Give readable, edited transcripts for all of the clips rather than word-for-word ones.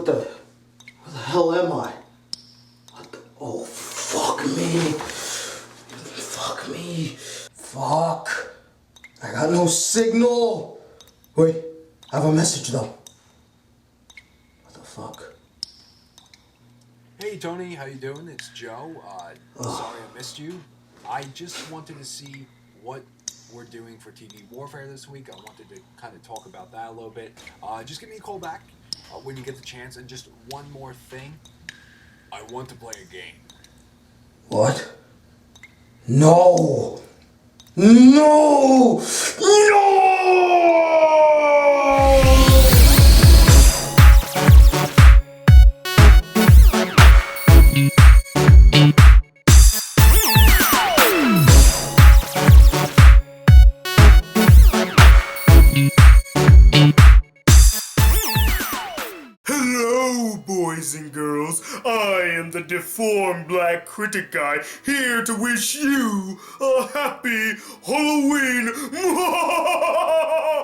Where the hell am I? Oh, fuck me. Fuck me. Fuck. I got no signal. Wait, I have a message though. What the fuck? Hey Tony, how you doing? It's Joe. Sorry I missed you. I just wanted to see what we're doing for TV Warfare this week. I wanted to kind of talk about that a little bit. Just give me a call back when you get the chance. And just one more thing. I want to play a game. What? No! No! No! Hello, boys and girls. I am the deformed Black Critic Guy, here to wish you a happy Halloween.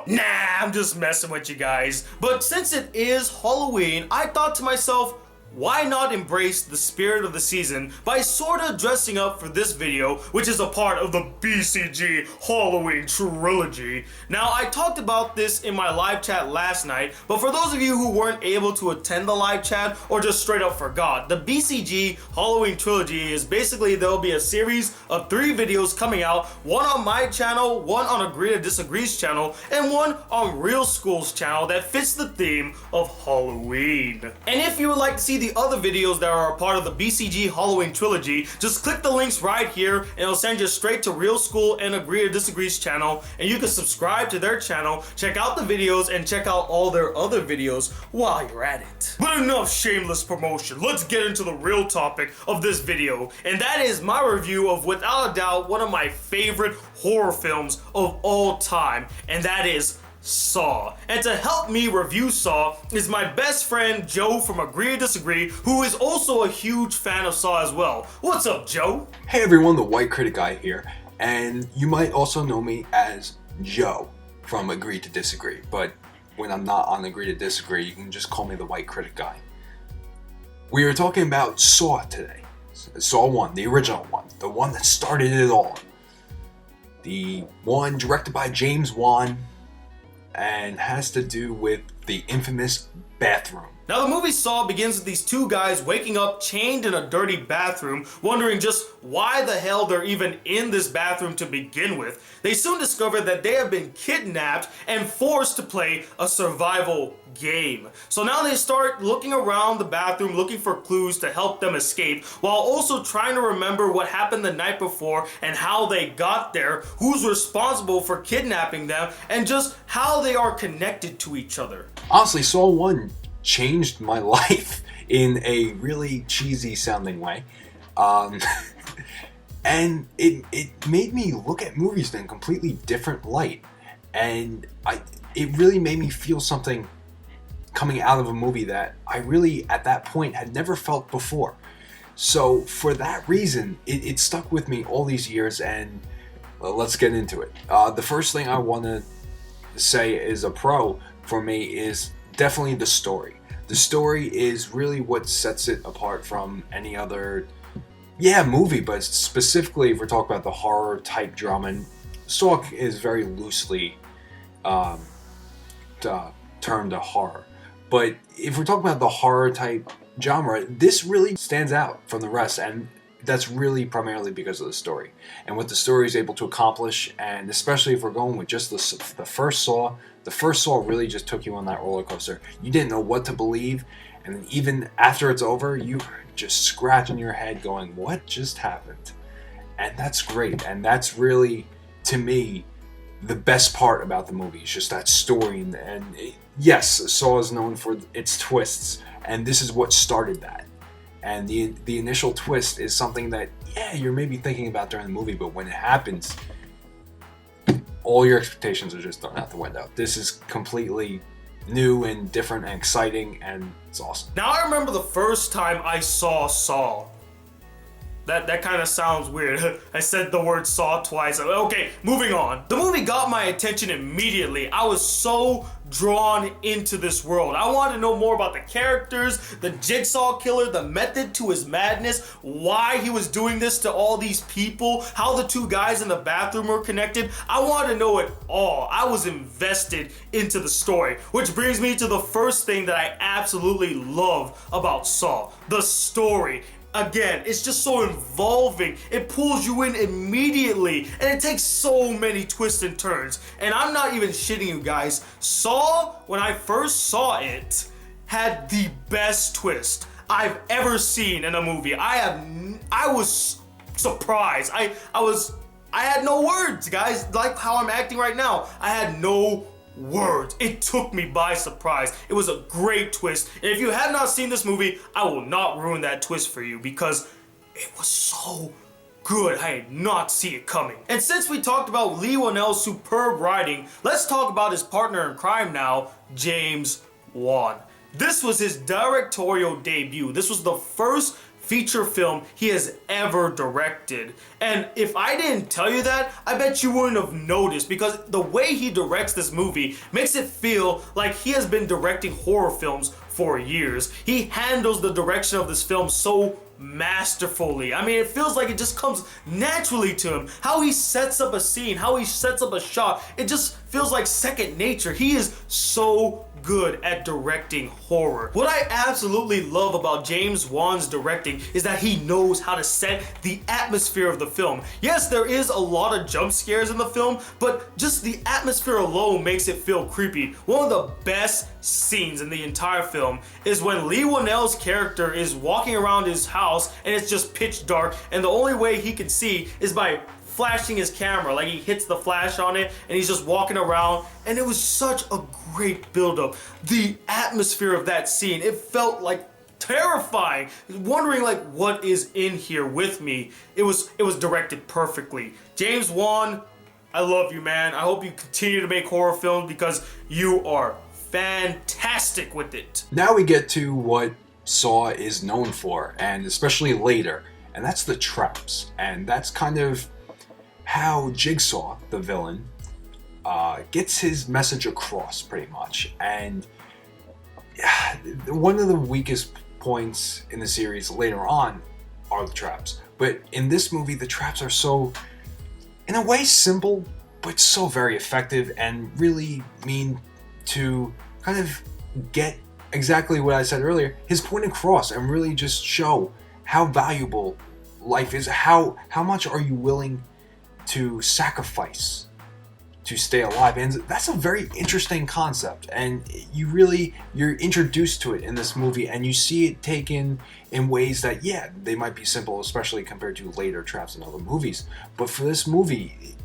Nah, I'm just messing with you guys. But since it is Halloween, I thought to myself, why not embrace the spirit of the season by sorta dressing up for this video, which is a part of the BCG Halloween Trilogy. Now, I talked about this in my live chat last night, but for those of you who weren't able to attend the live chat or just straight up forgot, the BCG Halloween Trilogy is basically there'll be a series of 3 videos coming out, one on my channel, one on Agree to Disagree's channel, and one on Real School's channel that fits the theme of Halloween. And if you would like to see the other videos that are a part of the BCG Halloween Trilogy, just click the links right here and it'll send you straight to Real School and Agree to Disagree's channel, and you can subscribe to their channel, check out the videos, and check out all their other videos while you're at it. But enough shameless promotion, let's get into the real topic of this video, and that is my review of, without a doubt, one of my favorite horror films of all time, and that is Saw. And to help me review Saw is my best friend Joe from Agree to Disagree, who is also a huge fan of Saw as well. What's up, Joe? Hey everyone, the White Critic Guy here. And you might also know me as Joe from Agree to Disagree. But when I'm not on Agree to Disagree, you can just call me the White Critic Guy. We are talking about Saw today. Saw 1, the original one. The one that started it all. The one directed by James Wan, and has to do with the infamous bathroom. Now, the movie Saw begins with these 2 guys waking up chained in a dirty bathroom, wondering just why the hell they're even in this bathroom to begin with. They soon discover that they have been kidnapped and forced to play a survival game. So now they start looking around the bathroom, looking for clues to help them escape, while also trying to remember what happened the night before and how they got there, who's responsible for kidnapping them, and just how they are connected to each other. Honestly, Saw 1 changed my life in a really cheesy sounding way. And it made me look at movies in a completely different light. And it really made me feel something coming out of a movie that I really, at that point, had never felt before. So for that reason, it stuck with me all these years, and let's get into it. The first thing I want to say is a pro for me is definitely the story. The story is really what sets it apart from any other, movie, but specifically if we're talking about the horror type drama, and Saw is very loosely termed a horror. But if we're talking about the horror type genre, this really stands out from the rest, and that's really primarily because of the story and what the story is able to accomplish. And especially if we're going with just the first Saw really just took you on that roller coaster. You didn't know what to believe, and then even after it's over, you were just scratching your head going, what just happened? And that's great, and that's really, to me, the best part about the movie. It's just that story, and yes, Saw is known for its twists, and this is what started that. And the initial twist is something that, you're maybe thinking about during the movie, but when it happens, all your expectations are just thrown out the window. This is completely new and different and exciting, and it's awesome. Now, I remember the first time I saw Saw. That kind of sounds weird. I said the word Saw twice. Okay, moving on. The movie got my attention immediately. I was so drawn into this world. I wanted to know more about the characters, the Jigsaw killer, the method to his madness, why he was doing this to all these people, how the two guys in the bathroom were connected. I wanted to know it all. I was invested into the story, which brings me to the first thing that I absolutely love about Saw, the story. Again, it's just so involving. It pulls you in immediately, and it takes so many twists and turns. And I'm not even shitting you guys. Saw, when I first saw it, had the best twist I've ever seen in a movie. I was surprised. I had no words, guys. Like how I'm acting right now. I had no words. It took me by surprise. It was a great twist. And if you have not seen this movie, I will not ruin that twist for you because it was so good. I did not see it coming. And since we talked about Lee Whannell's superb writing, let's talk about his partner in crime now, James Wan. This was his directorial debut. This was the first feature film he has ever directed. And if I didn't tell you that, I bet you wouldn't have noticed, because the way he directs this movie makes it feel like he has been directing horror films for years. He handles the direction of this film so masterfully. I mean, it feels like it just comes naturally to him. How he sets up a scene, how he sets up a shot, it just feels like second nature. He is so good at directing horror. What I absolutely love about James Wan's directing is that he knows how to set the atmosphere of the film. Yes, there is a lot of jump scares in the film, but just the atmosphere alone makes it feel creepy. One of the best scenes in the entire film is when Lee Whannell's character is walking around his house and it's just pitch dark, and the only way he can see is by flashing his camera. Like, he hits the flash on it and he's just walking around, and it was such a great buildup. The atmosphere of that scene, it felt like terrifying, wondering like what is in here with me. It was directed perfectly. James Wan, I love you, man. I hope you continue to make horror films because you are fantastic with it. Now we get to what Saw is known for, and especially later, and that's the traps. And that's kind of how Jigsaw, the villain, gets his message across, pretty much. And one of the weakest points in the series later on are the traps. But in this movie, the traps are so, in a way, simple, but so very effective and really mean to kind of get exactly what I said earlier, his point across, and really just show how valuable life is. How much are you willing to sacrifice to stay alive? And that's a very interesting concept, and you're introduced to it in this movie, and you see it taken in ways that, yeah, they might be simple, especially compared to later traps in other movies, but for this movie,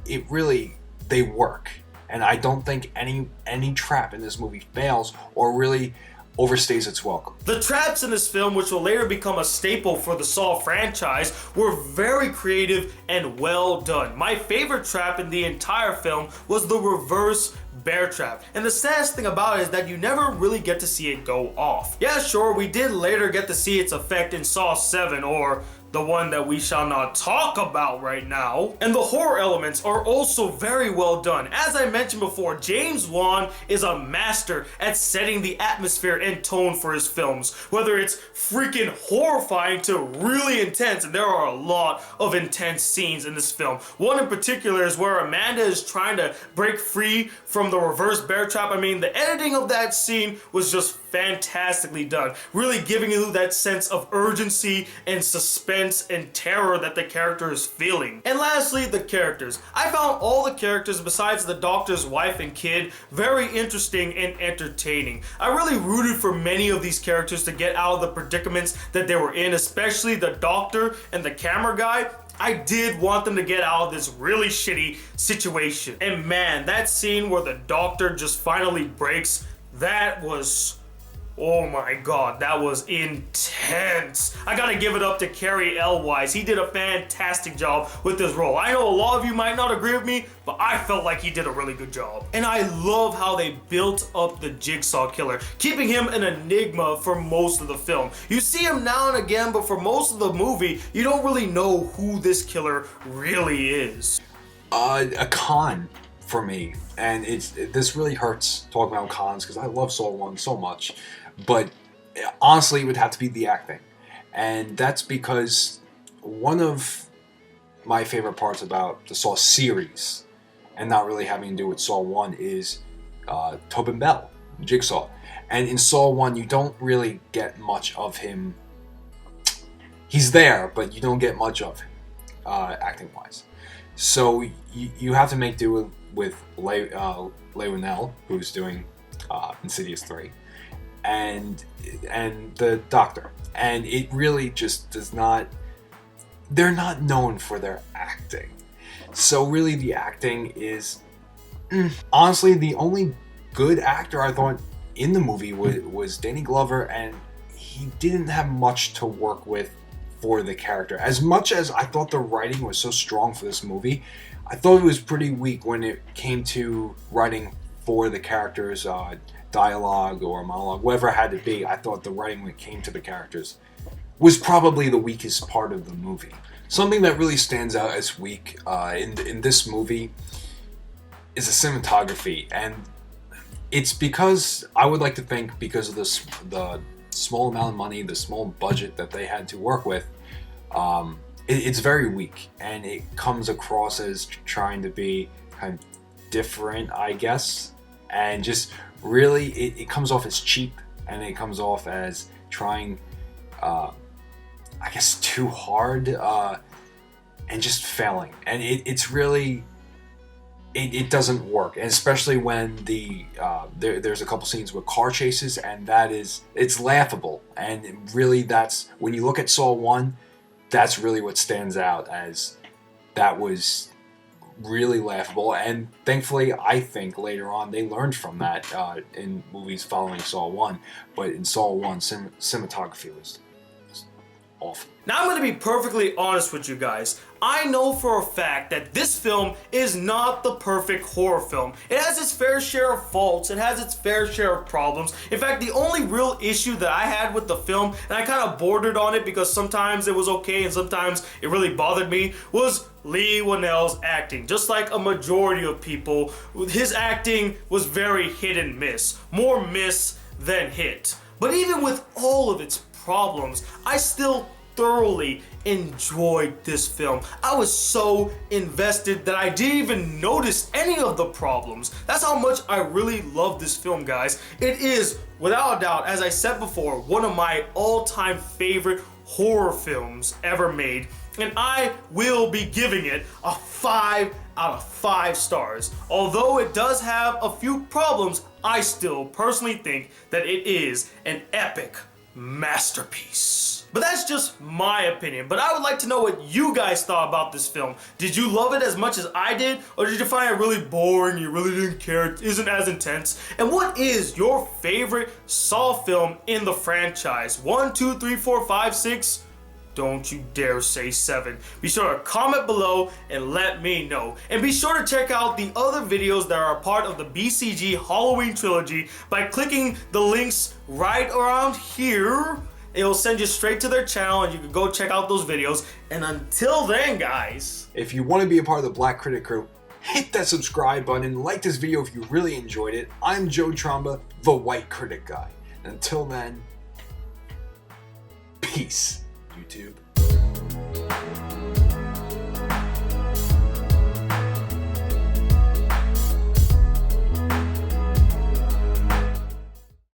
they work. And I don't think any trap in this movie fails or really overstays its welcome. The traps in this film, which will later become a staple for the Saw franchise, were very creative and well done. My favorite trap in the entire film was the reverse bear trap. And the saddest thing about it is that you never really get to see it go off. Yeah, sure, we did later get to see its effect in Saw 7, or the one that we shall not talk about right now. And the horror elements are also very well done. As I mentioned before, James Wan is a master at setting the atmosphere and tone for his films. Whether it's freaking horrifying to really intense, and there are a lot of intense scenes in this film. One in particular is where Amanda is trying to break free from the reverse bear trap. I mean, the editing of that scene was just fantastically done, really giving you that sense of urgency and suspense and terror that the character is feeling. And lastly, the characters. I found all the characters besides the doctor's wife and kid very interesting and entertaining. I really rooted for many of these characters to get out of the predicaments that they were in, especially the doctor and the camera guy. I did want them to get out of this really shitty situation. And man, that scene where the doctor just finally breaks, that was Oh my god, that was intense. I gotta give it up to Cary Elwes. He did a fantastic job with this role. I know a lot of you might not agree with me, but I felt like he did a really good job. And I love how they built up the Jigsaw Killer, keeping him an enigma for most of the film. You see him now and again, but for most of the movie, you don't really know who this killer really is. A con for me, and this really hurts talking about cons because I love Saw 1 so much, but honestly it would have to be the acting, and that's because one of my favorite parts about the Saw series, and not really having to do with Saw 1, is Tobin Bell, Jigsaw. And in Saw 1 you don't really get much of him. He's there, but you don't get much of him acting wise, so you have to make do with Leigh Whannell, who's doing Insidious 3, and the Doctor, and it really just does not. They're not known for their acting, so really the acting is honestly the only good actor I thought in the movie was Danny Glover, and he didn't have much to work with for the character. As much as I thought the writing was so strong for this movie, I thought it was pretty weak when it came to writing for the characters, dialogue or monologue, whatever it had to be. I thought the writing when it came to the characters was probably the weakest part of the movie. Something that really stands out as weak in this movie is the cinematography, and it's because I would like to think because of the small amount of money, the small budget that they had to work with, it's very weak, and it comes across as trying to be kind of different, I guess, and just really it comes off as cheap, and it comes off as trying I guess too hard, and just failing, and it's really it doesn't work, and especially when there's a couple scenes with car chases, and it's laughable, and really that's when you look at Saw 1, that's really what stands out as that was really laughable, and thankfully I think later on they learned from that in movies following Saw 1, but in Saw 1 cinematography was awful. Now I'm going to be perfectly honest with you guys. I know for a fact that this film is not the perfect horror film. It has its fair share of faults, it has its fair share of problems. In fact, the only real issue that I had with the film, and I kind of bordered on it because sometimes it was okay and sometimes it really bothered me, was Leigh Whannell's acting. Just like a majority of people, his acting was very hit and miss. More miss than hit. But even with all of its problems, I still thoroughly enjoyed this film. I was so invested that I didn't even notice any of the problems. That's how much I really love this film, guys. It is, without a doubt, as I said before, one of my all-time favorite horror films ever made, and I will be giving it a 5 out of 5 stars. Although it does have a few problems, I still personally think that it is an epic masterpiece. But that's just my opinion. But I would like to know what you guys thought about this film. Did you love it as much as I did? Or did you find it really boring, you really didn't care, it isn't as intense? And what is your favorite Saw film in the franchise? 1, 2, 3, 4, 5, 6? Don't you dare say 7. Be sure to comment below and let me know. And be sure to check out the other videos that are a part of the BCG Halloween Trilogy by clicking the links right around here. It'll send you straight to their channel and you can go check out those videos. And until then, guys, if you want to be a part of the Black Critic crew, hit that subscribe button and like this video if you really enjoyed it. I'm Joe Tromba, the White Critic Guy. And until then, peace, YouTube.